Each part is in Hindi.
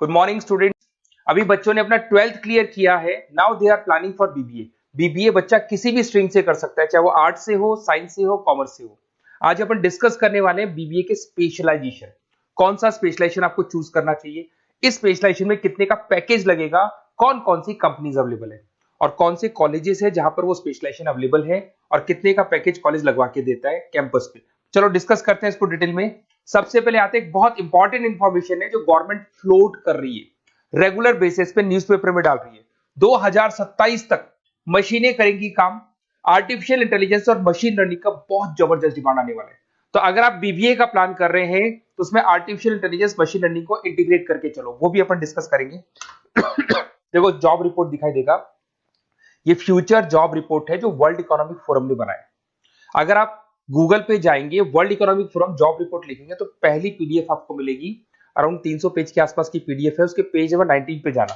Good morning student. अभी बच्चों ने अपना 12th क्लियर किया है। Now they are planning for BBA. BBA बच्चा किसी भी स्ट्रीम से कर सकता है, चाहे वो आर्ट से हो, साइंस से हो, कॉमर्स से हो। आज अपन डिस्कस करने वाले हैं बीबीए के स्पेशलाइजेशन। कौन सा स्पेशलाइजेशन आपको चूज करना चाहिए, इस स्पेशलाइजेशन में कितने का पैकेज लगेगा, कौन कौन सी कंपनीज अवेलेबल है और कौन से कॉलेजेस है जहां पर वो स्पेशलाइजेशन अवेलेबल है और कितने का पैकेज कॉलेज लगवा के देता है कैंपस पे। चलो डिस्कस करते हैं इसको डिटेल में। सबसे पहले आते हैं, एक बहुत इंपॉर्टेंट इंफॉर्मेशन है जो गवर्नमेंट फ्लोट कर रही है, रेगुलर बेसिस पे न्यूज़पेपर में डाल रही है। 2027 तक मशीनें करेंगी काम। आर्टिफिशियल इंटेलिजेंस और मशीन लर्निंग का बहुत जबरदस्त डिमांड आने वाला है। तो अगर आप बीबीए का प्लान कर रहे हैं तो उसमें आर्टिफिशियल इंटेलिजेंस, मशीन लर्निंग को इंटीग्रेट करके चलो, वो भी अपन डिस्कस करेंगे। देखो जॉब रिपोर्ट दिखाई देगा, ये फ्यूचर जॉब रिपोर्ट है जो वर्ल्ड इकोनॉमिक फोरम ने बनाया। अगर आप गूगल पे जाएंगे, world economic forum job report लिखेंगे तो पहली पीडीएफ आपको मिलेगी। अराउंड 300 पेज के आसपास की पीडीएफ है। उसके पेज नंबर 19 पे जाना।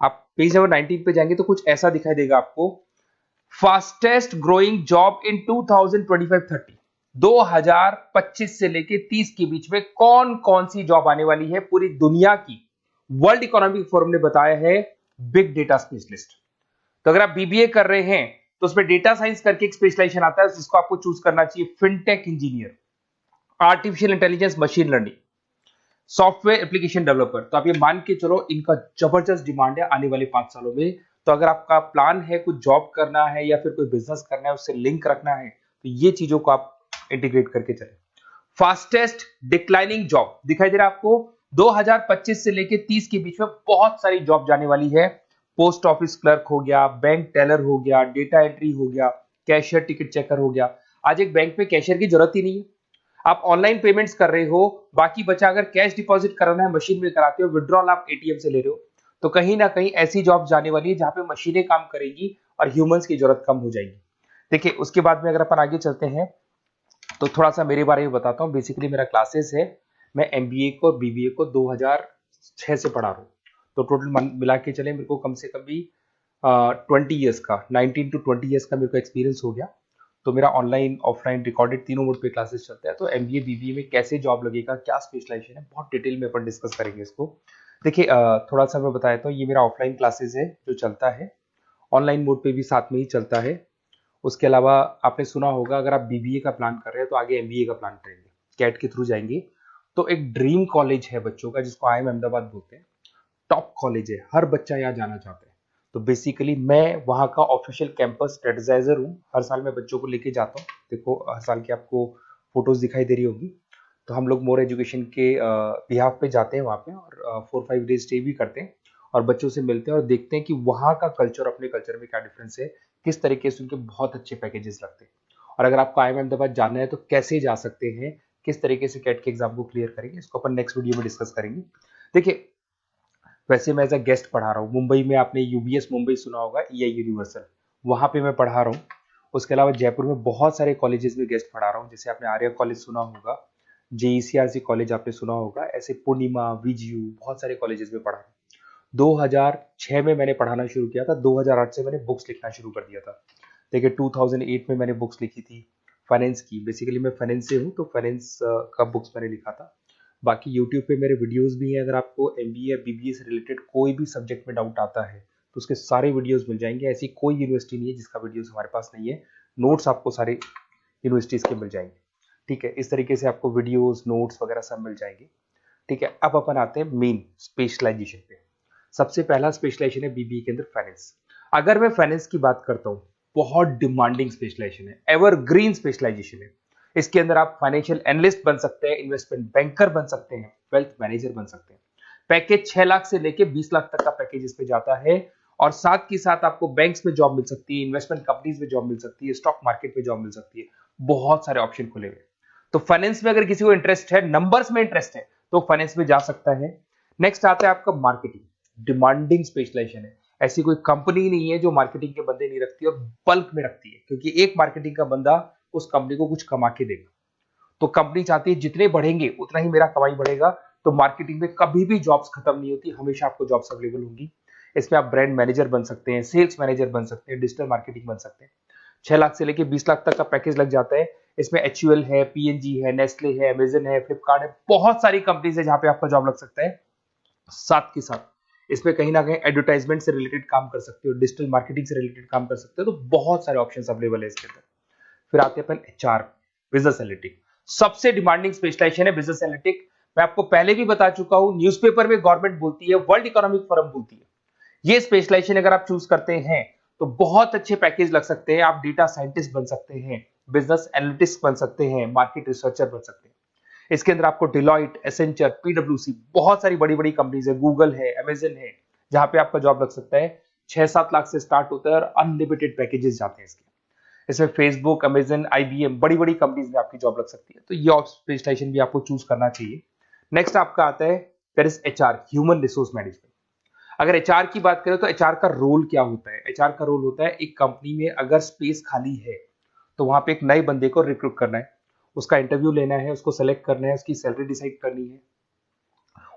आप पेज नंबर 19 पे जाएंगे तो कुछ ऐसा दिखाई देगा आपको, फास्टेस्ट ग्रोइंग जॉब इन 2025-30, 2025 से लेके 30 के बीच में कौन कौन सी जॉब आने वाली है पूरी दुनिया की। वर्ल्ड इकोनॉमिक फोरम ने बताया है बिग डेटा स्पेशलिस्ट। तो अगर आप बीबीए कर रहे हैं तो उसमें डेटा साइंस करके एक स्पेशलाइजेशन आता है, जिसको आपको चूज करना चाहिए। Fintech engineer, artificial intelligence, machine learning, software application developer. तो आप ये मान के चलो इनका जबरदस्त डिमांड है आने वाले 5 सालों में। तो अगर आपका प्लान है कुछ जॉब करना है या फिर कोई बिजनेस करना है, उससे लिंक रखना है, तो ये चीजों को आप इंटीग्रेट करके चले। फास्टेस्ट डिक्लाइनिंग जॉब दिखाई दे रहा है आपको, 2025 से लेके 30 के बीच में बहुत सारी जॉब जाने वाली है। पोस्ट ऑफिस क्लर्क हो गया, बैंक टेलर हो गया, डेटा एंट्री हो गया, कैशियर, टिकट चेकर हो गया। आज एक बैंक में कैशियर की जरूरत ही नहीं है, आप ऑनलाइन पेमेंट्स कर रहे हो। बाकी बचा अगर कैश डिपॉजिट कराना है मशीन में कराते हो, विड्रॉल आप एटीएम से ले रहे हो। तो कहीं ना कहीं ऐसी जॉब जाने वाली है जहां पे मशीनें काम करेगी और ह्यूमंस की जरूरत कम हो जाएगी। देखिए उसके बाद में अगर अपन आगे चलते हैं तो थोड़ा सा मेरे बारे में बताता हूँ। बेसिकली मेरा क्लासेस है, मैं एमबीए को और बीबीए को 2006 से पढ़ा रहा हूँ। तो टोटल मिला के चले मेरे को कम से कम भी 20 ईयर्स का, 19 to 20 ईयर्स का मेरे को एक्सपीरियंस हो गया। तो मेरा ऑनलाइन, ऑफलाइन, रिकॉर्डेड तीनों मोड पे क्लासेस चलते हैं। तो एमबीए बीबीए में कैसे जॉब लगेगा, क्या स्पेशलाइजेशन है, बहुत डिटेल में अपन डिस्कस करेंगे इसको। देखिए थोड़ा सा मैं बताया था, ये मेरा ऑफलाइन क्लासेस है जो चलता है, ऑनलाइन मोड पे भी साथ में ही चलता है। उसके अलावा आपने सुना होगा, अगर आप बीबीए का प्लान कर रहे हैं तो आगे एमबीए का प्लान करेंगे, कैट के थ्रू जाएंगे। तो एक ड्रीम कॉलेज है बच्चों का जिसको आईएम अहमदाबाद बोलते हैं, टॉप कॉलेज है, हर बच्चा यहाँ जाना चाहता है। तो बेसिकली मैं वहाँ का ऑफिशियल कैंपस स्ट्रेटेजाइजर हूँ। हर साल मैं बच्चों को लेके जाता हूँ। देखो हर साल की आपको फोटोज दिखाई दे रही होगी। तो हम लोग मोर एजुकेशन के बिहाफ पे जाते हैं वहाँ पे और 4-5 डेज स्टे भी करते हैं और बच्चों से मिलते हैं और देखते हैं कि वहाँ का कल्चर अपने कल्चर में क्या डिफरेंस है, किस तरीके से उनके बहुत अच्छे पैकेजेस लगते हैं। और अगर आपको आईएम अहमदाबाद जाना है तो कैसे जा सकते हैं, किस तरीके से कैट के एग्जाम को क्लियर करेंगे, इसको अपन नेक्स्ट वीडियो में डिस्कस करेंगे। देखिए वैसे मैं एज अ गेस्ट पढ़ा रहा हूँ मुंबई में, आपने यूबीएस मुंबई सुना होगा, ईआई यूनिवर्सल, वहाँ पे मैं पढ़ा रहा हूँ। उसके अलावा जयपुर में बहुत सारे कॉलेजेस में गेस्ट पढ़ा रहा हूँ, जैसे आपने आर्या कॉलेज सुना होगा, जेईसीआरसी कॉलेज आपने सुना होगा, ऐसे पूर्णिमा, वीजीयू, बहुत सारे कॉलेजेस में पढ़ा हूँ। 2006 में मैंने पढ़ाना शुरू किया था, 2008 से मैंने बुक्स लिखना शुरू कर दिया था। देखिए 2008 में मैंने बुक्स लिखी थी फाइनेंस की। बेसिकली मैं फाइनेंस से हूँ तो फाइनेंस का बुक्स मैंने लिखा था। बाकी यूट्यूब पे मेरे वीडियोस भी हैं, अगर आपको एमबीए या बीबीए से रिलेटेड कोई भी सब्जेक्ट में डाउट आता है तो उसके सारे वीडियोस मिल जाएंगे। ऐसी कोई यूनिवर्सिटी नहीं है जिसका वीडियोस हमारे पास नहीं है। नोट्स आपको सारे यूनिवर्सिटीज के मिल जाएंगे। ठीक है, इस तरीके से आपको वीडियोस, नोट्स वगैरह सब मिल जाएंगे। ठीक है, अब अपन आते हैं मेन स्पेशलाइजेशन पे। सबसे पहला स्पेशलाइजेशन है बीबीए के अंदर फाइनेंस। अगर मैं फाइनेंस की बात करता हूँ, बहुत डिमांडिंग स्पेशलाइजेशन है, एवरग्रीन स्पेशलाइजेशन है। इसके अंदर आप फाइनेंशियल एनालिस्ट बन सकते हैं, इन्वेस्टमेंट बैंकर बन सकते हैं, वेल्थ मैनेजर बन सकते हैं। पैकेज 6 लाख से लेके 20 लाख तक का पैकेज इस पे जाता है और साथ के साथ आपको बैंक्स में जॉब मिल सकती है, इन्वेस्टमेंट कंपनीज में जॉब मिल सकती है, स्टॉक मार्केट में जॉब मिल सकती है। बहुत सारे ऑप्शन खुले हुए। तो फाइनेंस में अगर किसी को इंटरेस्ट है, नंबर्स में इंटरेस्ट है, तो फाइनेंस में जा सकता है। नेक्स्ट आता है आपका मार्केटिंग, डिमांडिंग स्पेशलाइजेशन है। ऐसी कोई कंपनी नहीं है जो मार्केटिंग के बंदे नहीं रखती और बल्क में रखती है, क्योंकि एक मार्केटिंग का बंदा उस कंपनी को कुछ कमा के देगा। तो कंपनी चाहती है जितने बढ़ेंगे उतना ही मेरा कमाई बढ़ेगा। तो मार्केटिंग में कभी भी जॉब्स खत्म नहीं होती, हमेशा आपको जॉब्स अवेलेबल होंगी। इसमें आप ब्रांड मैनेजर बन सकते हैं, सेल्स मैनेजर बन सकते हैं, डिजिटल मार्केटिंग बन सकते हैं। 6 लाख से लेके 20 लाख तक का पैकेज लग जाता है। इसमें एचयूएल है, पीएनजी है, नेस्ले है, अमेजन है, फ्लिपकार्ट है, बहुत सारी कंपनीज है जहां पे आपका जॉब लग सकता है। साथ के साथ इसमें कहीं ना कहीं एडवर्टाइजमेंट से रिलेटेड काम कर सकते हो, डिजिटल मार्केटिंग से रिलेटेड काम कर सकते हो, तो बहुत सारे ऑप्शंस अवेलेबल है इसके अंदर। फिर आते हैं अपन एचआर, बिजनेस एनालिटिक। सबसे डिमांडिंग स्पेशलाइजेशन है बिजनेस एनालिटिक। मैं आपको पहले भी बता चुका हूं, न्यूज़पेपर में गवर्नमेंट बोलती है, वर्ल्ड इकोनॉमिक फोरम बोलती है। ये स्पेशलाइजेशन अगर आप चूज करते हैं तो बहुत अच्छे पैकेज लग सकते हैं। आप डेटा साइंटिस्ट बन सकते हैं, बिजनेस एनालिटिस्ट बन सकते हैं, मार्केट रिसर्चर बन सकते हैं। इसके अंदर आपको डिलॉइट, एसेंचर, पीडब्ल्यूसी, बहुत सारी बड़ी बड़ी कंपनीज है, गूगल है, अमेजन है, जहां पे आपका जॉब लग सकता है। 6-7 लाख से स्टार्ट होता है और अनलिमिटेड पैकेजेस जाते हैं इसके। इसमें फेसबुक, अमेजन, आईबीएम, बड़ी बड़ी कंपनीज में आपकी जॉब लग सकती है, तो ये स्पेशलाइजेशन भी आपको चूज करना चाहिए। नेक्स्ट आपका आता है there is HR, human resource management. अगर एचआर की बात करें तो एचआर का रोल क्या होता है? एचआर का रोल होता है, एक कंपनी में अगर स्पेस खाली है तो वहां पे एक नए बंदे को रिक्रूट करना है, उसका इंटरव्यू लेना है, उसको सेलेक्ट करना है, उसकी सैलरी डिसाइड करनी है,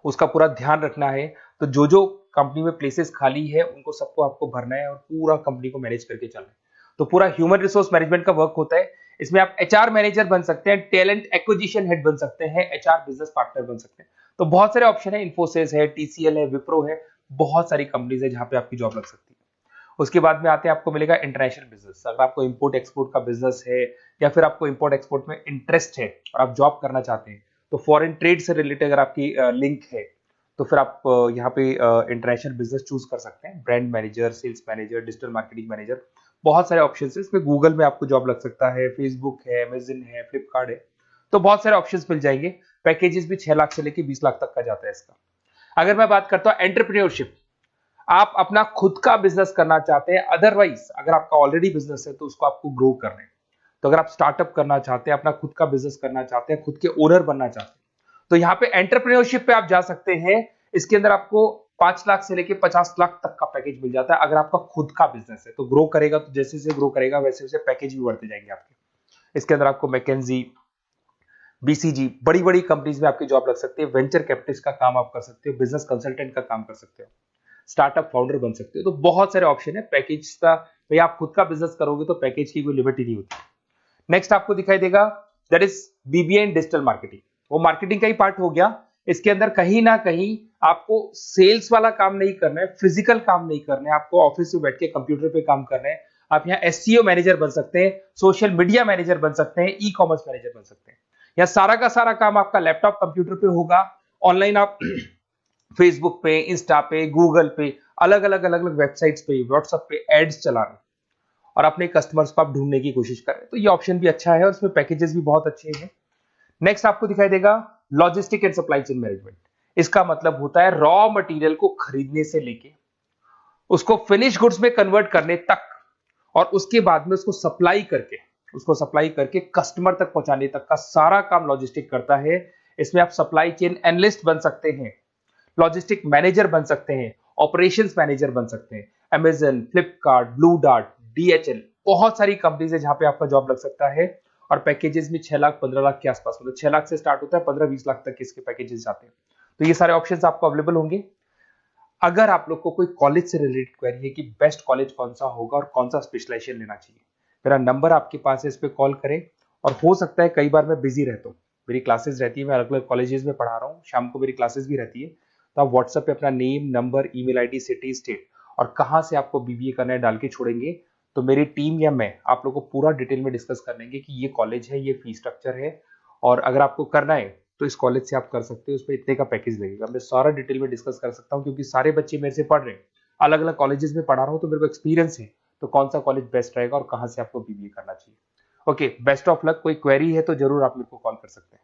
उसका पूरा ध्यान रखना है। तो जो जो कंपनी में प्लेसेस खाली है उनको सबको आपको भरना है और पूरा कंपनी को मैनेज करके चलना है। तो पूरा ह्यूमन रिसोर्स मैनेजमेंट का वर्क होता है। इसमें आप एचआर मैनेजर बन सकते हैं, टैलेंट एक्विजिशन हेड बन सकते हैं, एचआर बिजनेस पार्टनर बन सकते हैं। तो बहुत सारे ऑप्शन है, इन्फोसिस है, टीसीएल है, विप्रो है, बहुत सारी कंपनीज है जहां पे आपकी जॉब लग सकती है। उसके बाद में आते हैं, आपको मिलेगा इंटरनेशनल बिजनेस। अगर आपको इंपोर्ट एक्सपोर्ट का बिजनेस है या फिर आपको इंपोर्ट एक्सपोर्ट में इंटरेस्ट है और आप जॉब करना चाहते हैं, तो फॉरेन ट्रेड से रिलेटेड अगर आपकी लिंक है तो फिर आप यहाँ पे इंटरनेशनल बिजनेस चूज कर सकते हैं। Brand manager, sales manager, digital marketing manager, बहुत सारे ऑप्शन है इसमें। गूगल में आपको जॉब लग सकता है, फेसबुक है, अमेजन है, फ्लिपकार्ट है, तो बहुत सारे ऑप्शन मिल जाएंगे। पैकेजेस भी 6 लाख से लेकर 20 लाख तक का जाता है इसका। अगर मैं बात करता हूँ एंटरप्रेन्योरशिप, आप अपना खुद का बिजनेस करना चाहते हैं, अदरवाइज अगर आपका ऑलरेडी बिजनेस है तो उसको आपको ग्रो करना है। तो अगर आप स्टार्टअप करना चाहते हैं, अपना खुद का बिजनेस करना चाहते हैं, खुद के ओनर बनना चाहते हैं, तो यहाँ पे एंटरप्रेन्योरशिप पे आप जा सकते हैं। इसके अंदर आपको 5 लाख से लेके 50 लाख तक का पैकेज मिल जाता है। अगर आपका खुद का बिजनेस है तो ग्रो करेगा, तो जैसे जैसे ग्रो करेगा वैसे वैसे पैकेज भी बढ़ते जाएंगे आपके। इसके अंदर आपको मैकेंजी, बीसीजी, बड़ी बड़ी कंपनीज में आपकी जॉब लग सकती है। वेंचर कैपिटलिस्ट का काम आप कर सकते हो, बिजनेस कंसल्टेंट का काम कर सकते हो, स्टार्टअप फाउंडर बन सकते हो। तो बहुत सारे ऑप्शन है पैकेज का। भाई आप खुद का बिजनेस करोगे तो पैकेज की कोई लिमिट ही नहीं होती। नेक्स्ट आपको दिखाई देगा that is BBA in digital marketing. वो मार्केटिंग का ही पार्ट हो गया। इसके अंदर कहीं ना कहीं आपको सेल्स वाला काम नहीं करना है, फिजिकल काम नहीं करना है, आपको ऑफिस में बैठ के कंप्यूटर पे काम करना है। आप यहाँ एसईओ मैनेजर बन सकते हैं, सोशल मीडिया मैनेजर बन सकते हैं, ई कॉमर्स मैनेजर बन सकते हैं। यहाँ सारा का सारा काम आपका लैपटॉप कंप्यूटर पे होगा। ऑनलाइन आप फेसबुक पे, इंस्टा पे, गूगल पे, अलग अलग अलग अलग वेबसाइट्स पे, व्हाट्सएप पे एड्स चला रहे हैं और अपने कस्टमर्स को आप ढूंढने की कोशिश कर रहे हैं। तो ये ऑप्शन भी अच्छा है और इसमें पैकेजेस भी बहुत अच्छे हैं। नेक्स्ट आपको दिखाई देगा logistic and supply chain management. इसका मतलब होता है रॉ मटेरियल को खरीदने से लेके उसको फिनिश गुड्स में कन्वर्ट करने तक और उसके बाद में उसको सप्लाई करके कस्टमर तक पहुंचाने तक का सारा काम लॉजिस्टिक करता है। इसमें आप सप्लाई चेन एनालिस्ट बन सकते हैं, लॉजिस्टिक मैनेजर बन सकते हैं, ऑपरेशंस मैनेजर बन सकते हैं। Amazon, Flipkart, blue dart, DHL, बहुत सारी कंपनीज है जहां पे आपका जॉब लग सकता है। और पैकेजेस भी 6 लाख 15 लाख के आसपास, मतलब 6 लाख से स्टार्ट होता है, 15-20 लाख तक के इसके पैकेजेस जाते हैं। तो ये सारे ऑप्शंस आपको अवेलेबल होंगे। अगर आप लोग को कोई कॉलेज से रिलेटेड क्वेरी है कि बेस्ट कॉलेज कौन सा होगा और कौन सा स्पेशलाइजेशन लेना चाहिए, मेरा नंबर आपके पास है, इस पे कॉल करें। और हो सकता है कई बार मैं बिजी रहता हूँ, मेरी क्लासेस रहती है, मैं अलग अलग कॉलेजेस में पढ़ा रहा हूँ, शाम को मेरी क्लासेस भी रहती है। तो आप व्हाट्सएप पे अपना name, number, email ID, city, state और कहाँ से आपको बीबीए करना है डाल के छोड़ेंगे, तो मेरी टीम या मैं आप लोग को पूरा डिटेल में डिस्कस कर लेंगे कि ये कॉलेज है, ये फीस स्ट्रक्चर है, और अगर आपको करना है तो इस कॉलेज से आप कर सकते हो, उस पर इतने का पैकेज लगेगा। मैं सारा डिटेल में डिस्कस कर सकता हूँ क्योंकि सारे बच्चे मेरे से पढ़ रहे हैं, अलग अलग कॉलेजेस में पढ़ा रहा हूँ, तो मेरे को एक्सपीरियंस है तो कौन सा कॉलेज बेस्ट रहेगा और कहाँ से आपको बीबीए करना चाहिए। Okay, best of luck. कोई क्वेरी है तो जरूर आप मेरे को कॉल कर सकते हैं।